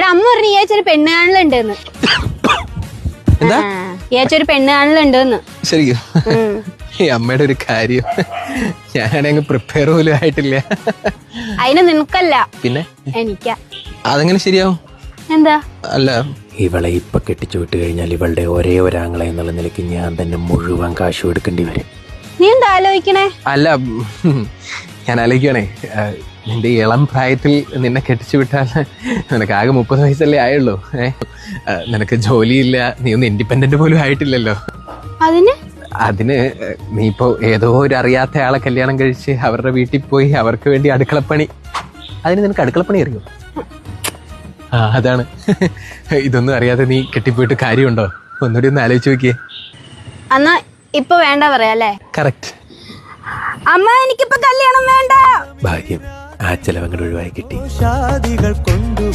എടാ അമ്മ പറഞ്ഞു ഈ ആഴ്ച ഒരു പെണ്ണ് കാണലുണ്ടെന്ന്. ഈ ആഴ്ച ഒരു പെണ്ണ് കാണലുണ്ടെന്ന്. ശരിക്കും ഈ അമ്മയുടെ ഒരു കാര്യം ഞാനങ്ങ് പ്രിപ്പയർ പോലും ആയിട്ടില്ല. അതിന് നിനക്കല്ല, പിന്നെ എനിക്കാ. അതെങ്ങനെ ശരിയാവും? എന്താ? അല്ല, ഇവളെ ഇപ്പൊ കെട്ടിച്ചു വിട്ട് കഴിഞ്ഞാൽ ഇവളുടെ ഒരേ ഒരാങ്ങളെ എന്നുള്ള നിലയ്ക്ക് ഞാൻ തന്നെ മുഴുവൻ കാശും എടുക്കേണ്ടി വരും. നീ എന്താ ആലോചിക്കണേ? അല്ല ഞാൻ ആലോചിക്കണേ, നിന്റെ ഇളം പ്രായത്തിൽ നിന്നെ കെട്ടിച്ചു വിട്ടാൽ നിനക്ക് ആകെ 30 വയസ്സല്ലേ ആയുള്ളൂ. നിനക്ക് ജോലിയില്ല, നീ ഒന്ന് ഇൻഡിപെൻഡന്റ് പോലും ആയിട്ടില്ലല്ലോ. അതിന് നീ ഇപ്പോ ഏതോ ഒരു അറിയാത്ത ആളെ കല്യാണം കഴിച്ച് അവരുടെ വീട്ടിൽ പോയി അവർക്ക് വേണ്ടി അടുക്കളപ്പണി. അതിന് നിനക്ക് അടുക്കളപ്പണി അറിയോ? അതാണ്. ഇതൊന്നും അറിയാതെ നീ കെട്ടിപ്പോയിട്ട് കാര്യമുണ്ടോ? ഒന്നുകൂടി ഒന്ന് ആലോചിച്ച് നോക്കിയേ. എന്നാ ഇപ്പൊ വേണ്ട പറയാല്ലേ? കറക്റ്റ്. അമ്മ എനിക്കിപ്പോ കല്യാണം വേണ്ട. ഭാഗ്യം ആ ചെലവങ്ങൾ ഒഴിവായി കിട്ടി.